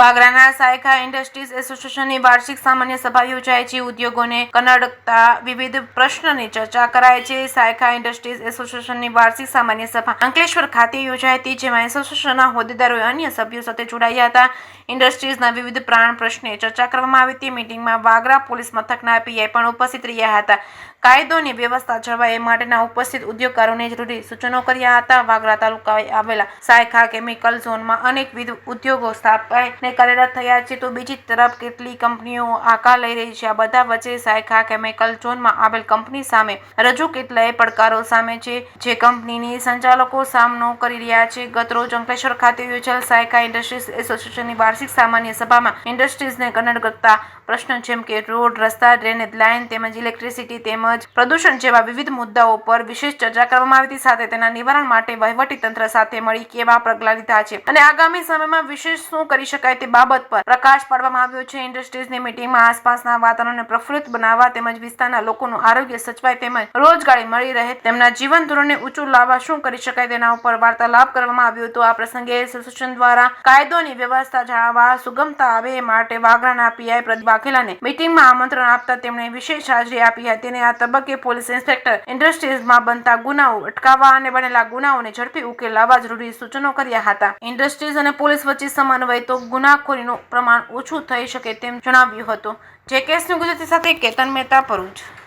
વાગરાના Saykha industries એસોસિએશનની વાર્ષિક સામાન્ય સભા યોજાય છે. ઉદ્યોગોને કનડતા વિવિધ પ્રશ્નની ચર્ચા કરાય છે. સાયખા ઇન્ડસ્ટ્રીઝ એસોસિએશનની વાર્ષિક સામાન્ય સભા અંકલેશ્વર ખાતે યોજાઈ હતી, જેમાં એસોસિએશનના હોદ્દેદારોએ અન્ય સભ્યો સાથે જોડાયા હતા. ઇન્ડસ્ટ્રીઝના વિવિધ પ્રાણ પ્રશ્ને ચર્ચા કરવામાં આવી હતી. મીટિંગમાં વાગરા પોલીસ મથકના પીઆઈ પણ ઉપસ્થિત રહ્યા હતા. કાયદોની વ્યવસ્થા જળવાય એ માટેના ઉપસ્થિત ઉદ્યોગકારોને જરૂરી સૂચનો કર્યા હતા. વાગરા તાલુકાએ આવેલા સાયખા કેમિકલ ઝોનમાં અનેકવિધ ઉદ્યોગો સ્થાપીને કાર્યરત થયા છે, તો બીજી તરફ કેટલી કંપનીઓ આકાર લઈ રહી છે. આ બધા વચ્ચે સાયખા કેમિકલ ઝોનમાં આવેલ કંપની સામે રજૂ કેટલાય પડકારો સામે છે, જે કંપનીની સંચાલકો સામનો કરી રહ્યા છે. ગતરોજ અંકલેશ્વર ખાતે યોજાયેલ સાયખા ઇન્ડસ્ટ્રીઝ એસોસિએશનની વાર્ષિક સામાન્ય સભામાં ઇન્ડસ્ટ્રીઝને કનડગતતા પ્રશ્નો જેમ કે રોડ, રસ્તા, ડ્રેનેજ લાઇન તેમજ ઇલેક્ટ્રિસિટી તેમજ પ્રદૂષણ જેવા વિવિધ મુદ્દાઓ પર વિશેષ ચર્ચા કરવામાં આવી હતી. સાથે તેના નિવારણ માટે વહીવટી તંત્ર સાથે મળી કેવા પગલાં લીધા છે અને આગામી સમયમાં વિશેષ શું કરી શકાય તે બાબત પર પ્રકાશ પાડવામાં આવ્યો છે. ઇન્ડસ્ટ્રીઝની મીટિંગમાં આસપાસના વાતાવરણને પ્રફુલ્લિત બનાવવા તેમજ વિસ્તારના લોકોનું આરોગ્ય સચવાય તેમજ રોજગારી મળી રહે, તેમના જીવન ધોરણને ઊંચું લાવવા શું કરી શકાય તેના ઉપર વાર્તાલાપ કરવામાં આવ્યો હતો. આ પ્રસંગે એસોસિએશન દ્વારા કાયદોની વ્યવસ્થા જાળવવા સુગમતા આવે એ માટે વાગરાના પીઆઈ પ્રદીપ વાઘેલાને મીટિંગમાં આમંત્રણ આપતા તેમણે વિશેષ હાજરી આપી હતી અને આ તબક્કે પોલીસ ઇન્સ્પેક્ટર ઇન્ડસ્ટ્રીઝમાં બનતા ગુનાઓ અટકાવવા અને બનેલા ગુનાઓને ઝડપી ઉકેલ લાવવા જરૂરી સૂચનો કર્યા હતા. ઇન્ડસ્ટ્રીઝ અને પોલીસ વચ્ચે સમન્વય તો ગુનાખોરીનું પ્રમાણ ઓછું થઈ શકે તેમ જણાવ્યું હતું. જેકેએસ ન્યૂઝ ગુજરાતી સાથે કેતન મહેતા, ભરૂચ.